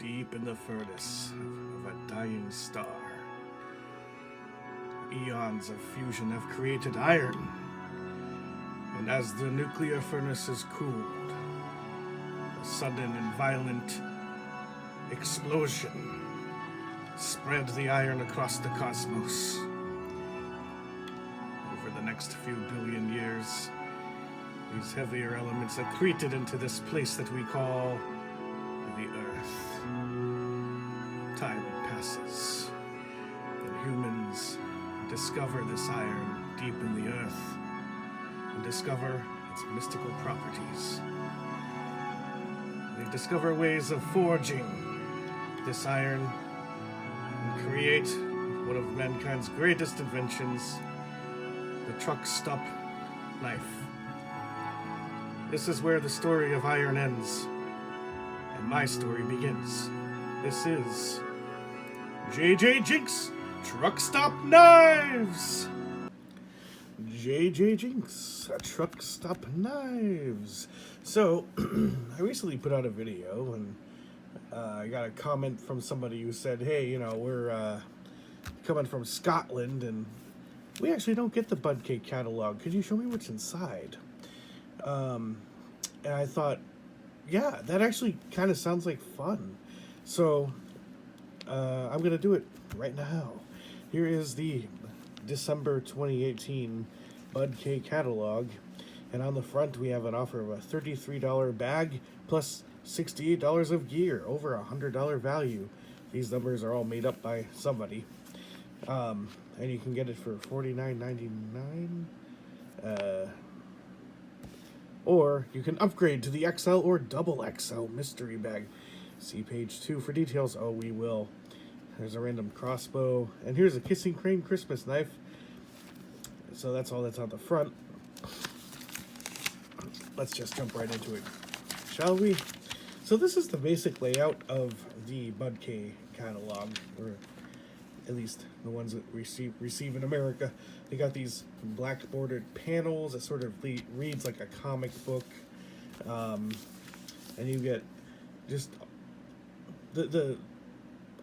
deep in the furnace of a dying star. Eons of fusion have created iron, and as the nuclear furnace is cooled, a sudden and violent explosion spread the iron across the cosmos. Over the next few billion years, these heavier elements accreted into this place that we call the Earth. Time passes, and humans discover this iron deep in the Earth and discover its mystical properties. They discover ways of forging this iron and create one of mankind's greatest inventions, the truck stop knife. This is where the story of iron ends, and my story begins. This is J.J. Jinx Truck Stop Knives! J.J. Jinx, Truck Stop Knives. So, I recently put out a video, and I got a comment from somebody who said, hey, you know, we're coming from Scotland, and we actually don't get the BudK catalog. Could you show me what's inside? And I thought, yeah, that actually kind of sounds like fun. So, I'm going to do it right now. Here is the December 2018 BudK catalog. And on the front, we have an offer of a $33 bag plus $68 of gear, over $100 value. These numbers are all made up by somebody. And you can get it for $49.99. Or you can upgrade to the XL or double XL mystery bag. See page 2 for details. Oh, we will. There's a random crossbow. And here's a Kissing Crane Christmas knife. So that's all that's on the front. Let's just jump right into it, shall we? So this is the basic layout of the BudK catalog, or at least the ones that receive in America. They got these black bordered panels that sort of reads like a comic book, and you get just the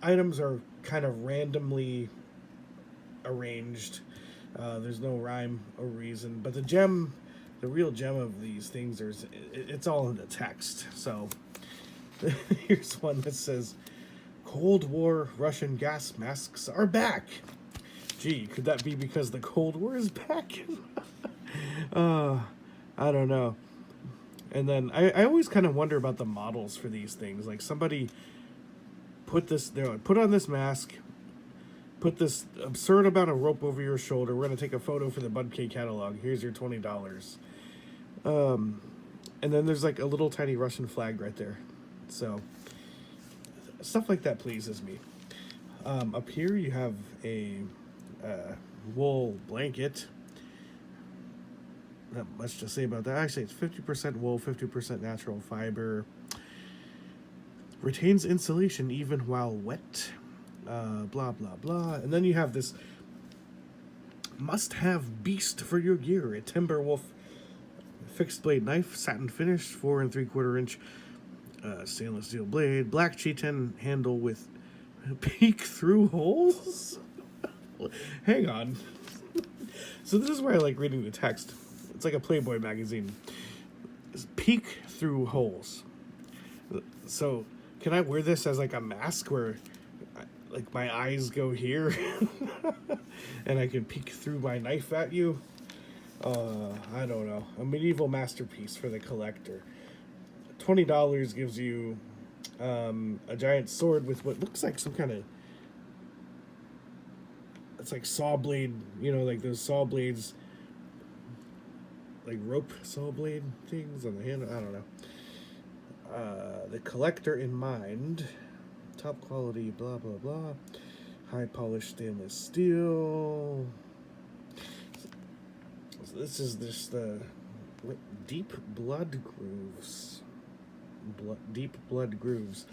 items are kind of randomly arranged. There's no rhyme or reason, but the real gem of these things it's all in the text. So here's one that says, Cold War Russian gas masks are back. Gee, could that be because the Cold War is back? I don't know. And then I always kind of wonder about the models for these things. Like somebody put on this mask, put this absurd amount of rope over your shoulder. We're going to take a photo for the BudK catalog. Here's your $20. And then there's like a little tiny Russian flag right there. So stuff like that pleases me. Up here you have a wool blanket. Not much to say about that. Actually, it's 50% wool, 50% natural fiber. Retains insulation even while wet. Blah, blah, blah. And then you have this must-have beast for your gear. A Timberwolf fixed blade knife, satin finish, 4 3/4 inch stainless steel blade, black G10 handle with peek through holes. Hang on. So this is why I like reading the text. It's like a Playboy magazine. It's peek through holes. So can I wear this as like a mask where like my eyes go here and I can peek through my knife at you? I don't know. A medieval masterpiece for the collector. $20 gives you a giant sword with what looks like some kind of, it's like saw blade, you know, like those saw blades, like rope saw blade things on the hand. I don't know. The collector in mind. Top quality, blah, blah, blah. High polished stainless steel. So this is just the deep blood grooves. Deep blood grooves.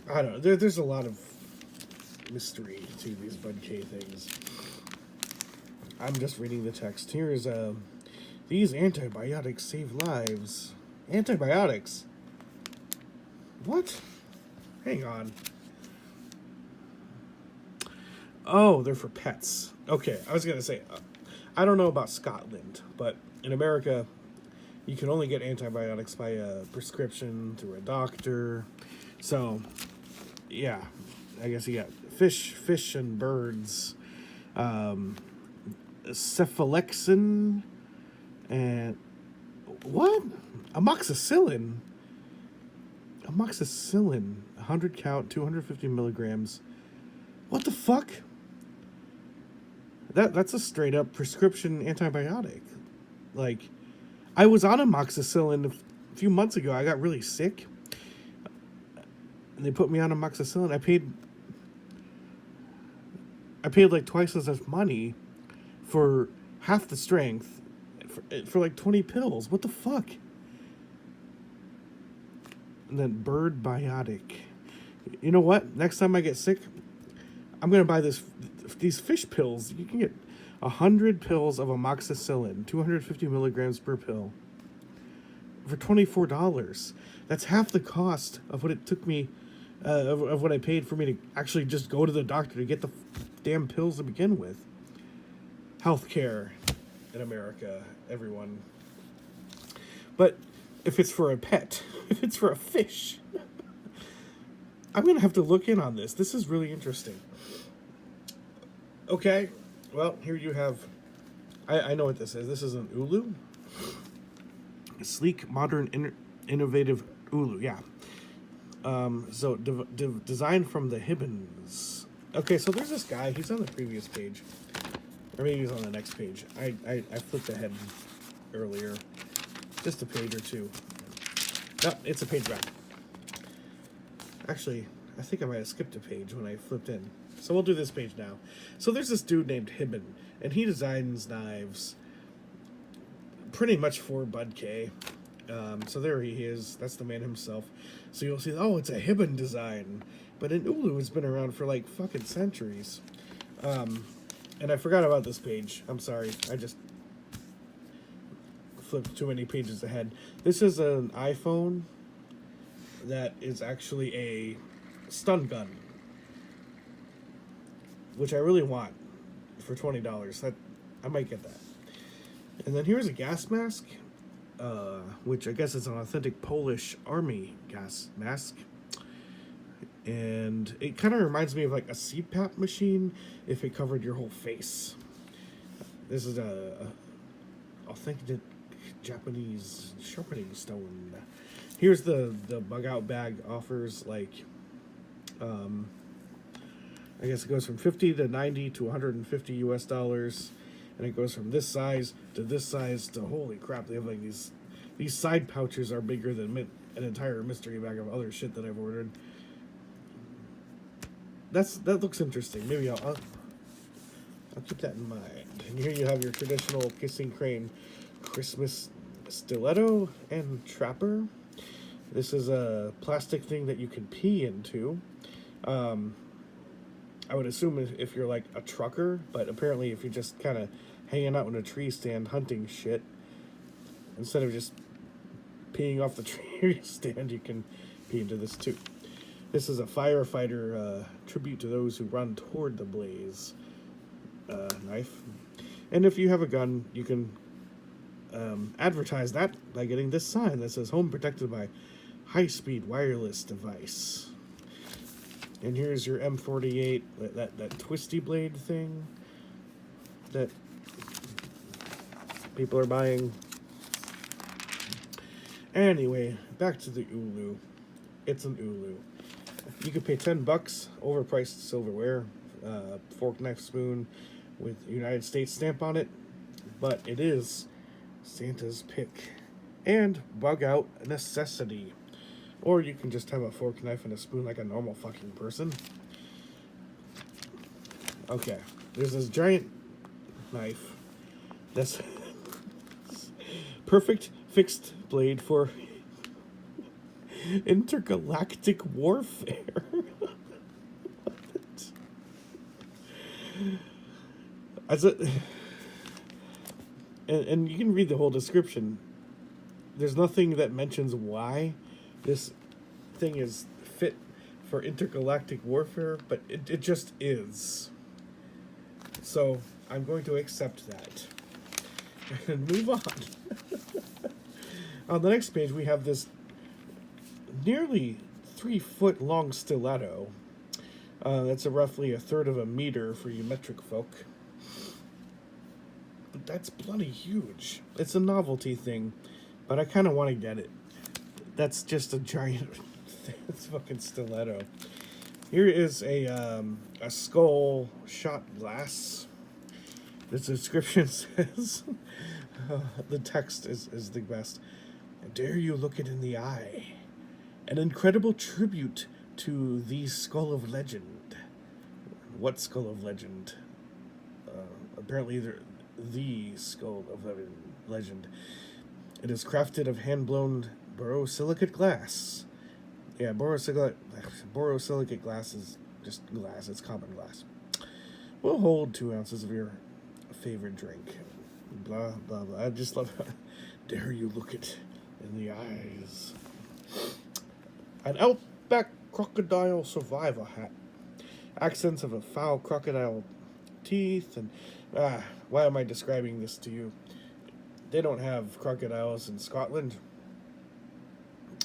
I don't know. There's a lot of mystery to these BudK things. I'm just reading the text. Here is these antibiotics save lives. Antibiotics? What? Hang on. Oh, they're for pets. Okay, I was going to say, I don't know about Scotland, but in America, you can only get antibiotics by a prescription through a doctor. So, yeah, I guess you got fish and birds, cephalexin, and what? Amoxicillin. Amoxicillin, 100 count, 250 milligrams. What the fuck? That's a straight up prescription antibiotic. Like, I was on amoxicillin a few months ago. I got really sick, and they put me on amoxicillin. I paid like twice as much money for half the strength for like 20 pills. What the fuck? And then Bird Biotic. You know what? Next time I get sick, I'm gonna buy these fish pills. You can get 100 pills of amoxicillin, 250 milligrams per pill, for $24. That's half the cost of what it took me, of what I paid for me to actually just go to the doctor to get the damn pills to begin with. Healthcare in America, everyone. But if it's for a pet, if it's for a fish, I'm going to have to look in on this. This is really interesting. Okay, well, here you have, I know what this is. This is an ulu. A sleek, modern, innovative ulu, yeah. So, designed from the Hibbins. Okay, so there's this guy. He's on the previous page. Or maybe he's on the next page. I flipped ahead earlier. Just a page or two. No, it's a page back. Actually, I think I might have skipped a page when I flipped in. So we'll do this page now. So there's this dude named Hitman, and he designs knives pretty much for BudK. So there he is. That's the man himself. So you'll see, oh, it's a Hitman design. But an ulu has been around for like fucking centuries. And I forgot about this page. I'm sorry. I just flipped too many pages ahead. This is an iPhone that is actually a stun gun, which I really want for $20. That I might get that. And then here's a gas mask, which I guess is an authentic Polish army gas mask. And it kind of reminds me of like a CPAP machine if it covered your whole face. This is a authentic Japanese sharpening stone. Here's the bug out bag. Offers like, I guess it goes from 50 to 90 to 150 US dollars, and it goes from this size to holy crap. They have like these side pouches are bigger than an entire mystery bag of other shit that I've ordered. That looks interesting. Maybe I'll keep that in mind. And here you have your traditional Kissing Crane Christmas stiletto and trapper. This is a plastic thing that you can pee into. I would assume if you're like a trucker, but apparently if you're just kind of hanging out in a tree stand hunting shit, instead of just peeing off the tree stand, you can pee into this too. This is a firefighter tribute to those who run toward the blaze knife. And if you have a gun, you can advertise that by getting this sign that says home protected by high-speed wireless device. And here's your M48, that twisty blade thing that people are buying. Anyway, back to the ulu. It's an ulu. You could pay $10, overpriced silverware, fork, knife, spoon with United States stamp on it, but it is Santa's pick and bug out necessity. Or you can just have a fork, knife, and a spoon like a normal fucking person. Okay, there's this giant knife that's perfect fixed blade for intergalactic warfare. And you can read the whole description. There's nothing that mentions why this thing is for intergalactic warfare, but it just is. So I'm going to accept that and move on. On the next page, we have this nearly 3-foot long stiletto. That's roughly a third of a meter for you metric folk. But that's bloody huge. It's a novelty thing, but I kind of want to get it. That's just a giant it's fucking stiletto. Here is a skull shot glass. The description says, the text is the best. Dare you look it in the eye. An incredible tribute to the skull of legend. What skull of legend? Apparently the skull of legend. It is crafted of hand-blown borosilicate glass. Yeah, borosilicate glass is just glass. It's common glass. Will hold 2 ounces of your favorite drink. Blah, blah, blah. I just love how dare you look it in the eyes. An Outback crocodile survivor hat. Accents of a foul crocodile teeth and... why am I describing this to you? They don't have crocodiles in Scotland.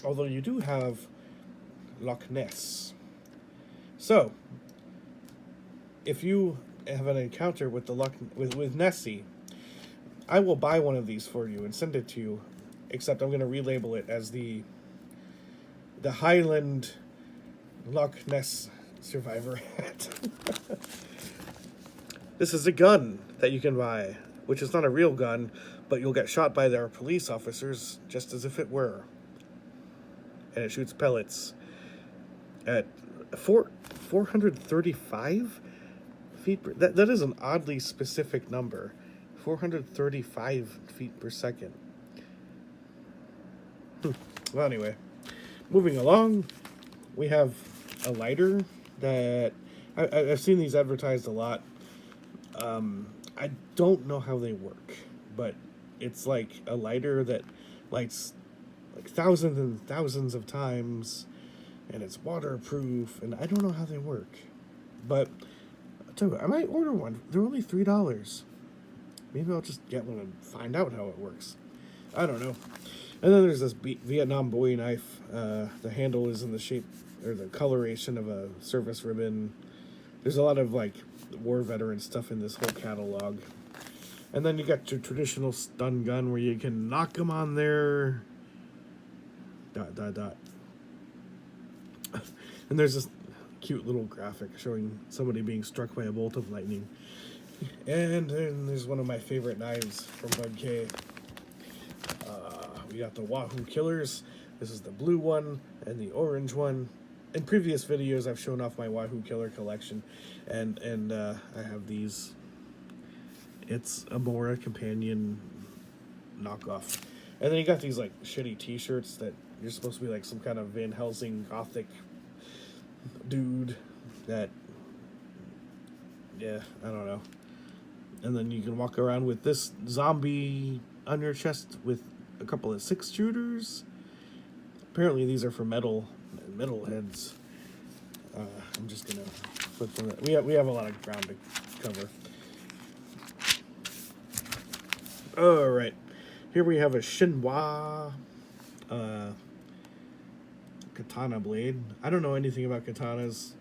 Although you do have Loch Ness. So, if you have an encounter with the with Nessie, I will buy one of these for you and send it to you. Except I'm going to relabel it as the Highland Loch Ness survivor hat. This is a gun that you can buy, which is not a real gun, but you'll get shot by their police officers just as if it were. And it shoots pellets at 435 feet per... That is an oddly specific number. 435 feet per second. Well, anyway, moving along, we have a lighter that... I've seen these advertised a lot. I don't know how they work, but it's like a lighter that lights like thousands and thousands of times, and it's waterproof, and I don't know how they work. But I'll tell you what, I might order one. They're only $3. Maybe I'll just get one and find out how it works. I don't know. And then there's this Vietnam Bowie knife. The handle is in the shape, or the coloration of a service ribbon. There's a lot of like war veteran stuff in this whole catalog. And then you got your traditional stun gun where you can knock them on their... ... And there's this cute little graphic showing somebody being struck by a bolt of lightning. And then there's one of my favorite knives from BudK. We got the Wahoo Killers. This is the blue one and the orange one. In previous videos, I've shown off my Wahoo Killer collection, and I have these. It's a Mora Companion knockoff. And then you got these like shitty t-shirts that you're supposed to be like some kind of Van Helsing gothic dude that, yeah, I don't know. And then you can walk around with this zombie on your chest with a couple of 6 shooters. Apparently these are for metal heads. I'm just gonna flip them. We have a lot of ground to cover. All right, here we have a Shinhwa katana blade. I don't know anything about katanas.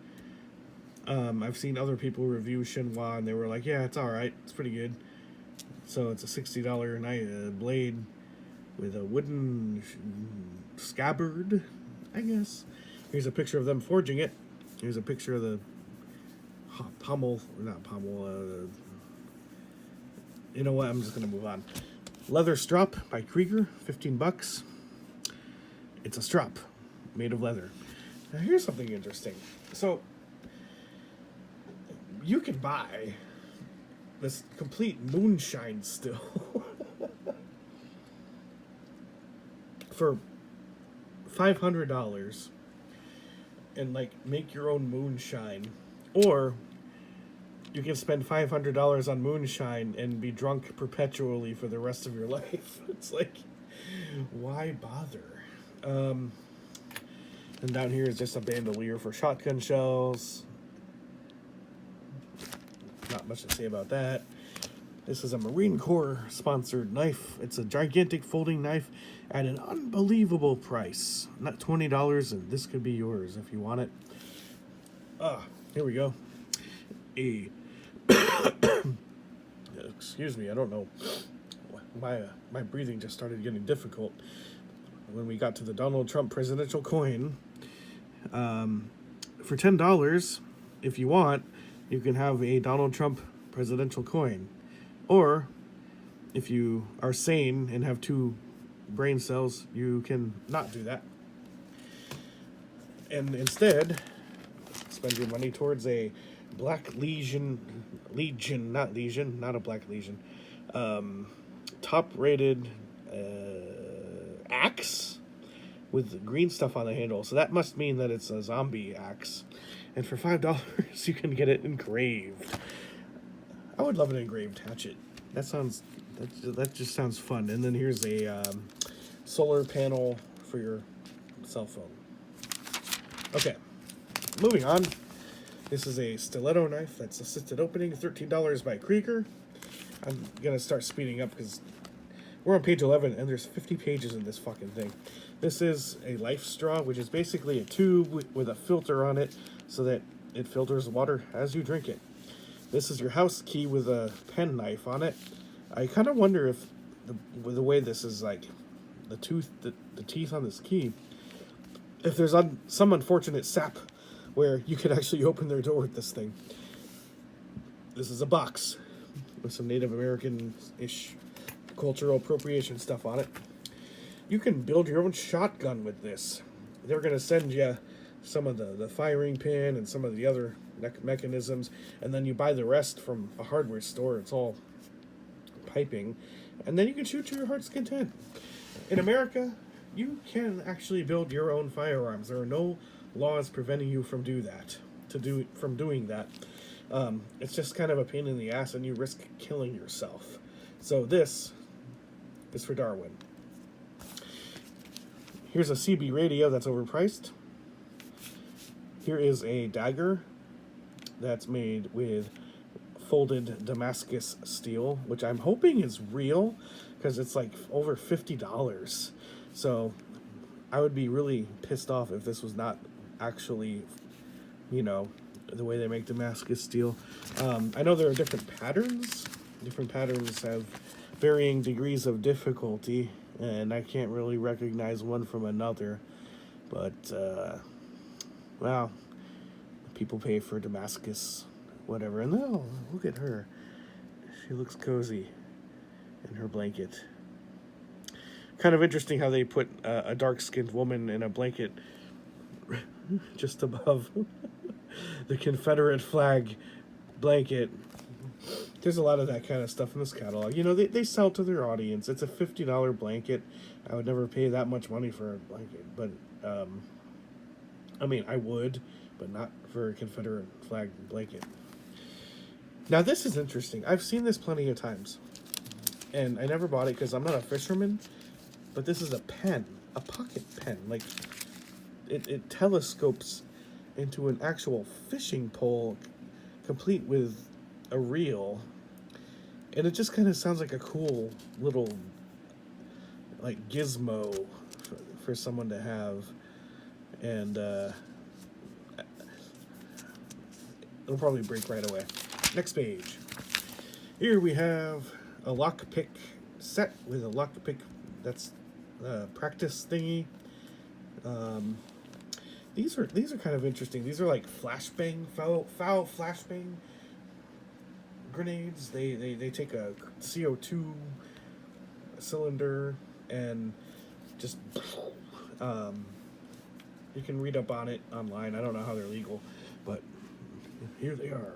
I've seen other people review Shinhwa and they were like, yeah, it's all right, it's pretty good. So it's a $60 blade with a wooden scabbard, I guess. Here's a picture of them forging it. Here's a picture of the you know what, I'm just gonna move on. Leather strap by Krieger, $15. It's a strap made of leather. Now here's something interesting. So you can buy this complete moonshine still for $500 and like make your own moonshine, or you can spend $500 on moonshine and be drunk perpetually for the rest of your life. It's like, why bother? And down here is just a bandolier for shotgun shells. Not much to say about that. This is a Marine Corps sponsored knife. It's a gigantic folding knife at an unbelievable price. Not $20, and this could be yours if you want it. Here we go. Excuse me, I don't know. My breathing just started getting difficult when we got to the Donald Trump presidential coin. For $10, if you want, you can have a Donald Trump presidential coin. Or, if you are sane and have 2 brain cells, you can not do that. And instead, spend your money towards a Black Legion, not a Black Legion, top-rated axe with green stuff on the handle. So that must mean that it's a zombie axe. And for $5, you can get it engraved. I would love an engraved hatchet. That just sounds fun. And then here's a solar panel for your cell phone. Okay, moving on. This is a stiletto knife that's assisted opening, $13 by Krieger. I'm gonna start speeding up because we're on page 11 and there's 50 pages in this fucking thing. This is a life straw, which is basically a tube with a filter on it so that it filters water as you drink it. This is your house key with a pen knife on it. I kind of wonder if the way this is like the teeth on this key, if there's some unfortunate sap where you could actually open their door with this thing. This is a box with some Native American-ish cultural appropriation stuff on it. You can build your own shotgun with this. They're going to send you some of the firing pin and some of the other mechanisms, and then you buy the rest from a hardware store. It's all piping, and then you can shoot to your heart's content. In America, you can actually build your own firearms. There are no laws preventing you from doing that. It's just kind of a pain in the ass, and you risk killing yourself. So this is for Darwin. Here's a CB radio that's overpriced. Here is a dagger that's made with folded Damascus steel, which I'm hoping is real because it's like over $50. So I would be really pissed off if this was not actually, the way they make Damascus steel. I know there are different patterns. Different patterns have varying degrees of difficulty, and I can't really recognize one from another. But, well, people pay for Damascus, whatever. And oh, look at her. She looks cozy in her blanket. Kind of interesting how they put a dark-skinned woman in a blanket just above the Confederate flag blanket. There's a lot of that kind of stuff in this catalog. They sell to their audience. It's a $50 blanket. I would never pay that much money for a blanket. But, I would, but not for a Confederate flag blanket. Now, this is interesting. I've seen this plenty of times. And I never bought it because I'm not a fisherman. But this is a pen. A pocket pen. Like, it telescopes into an actual fishing pole complete with a reel, and it just kind of sounds like a cool little gizmo for someone to have, and it'll probably break right away. Next page. Here we have a lockpick set with a lockpick that's practice thingy. These are kind of interesting. These are like flashbang, foul flashbang grenades. They take a CO2 cylinder and just you can read up on it online. I don't know how they're legal, but here they are.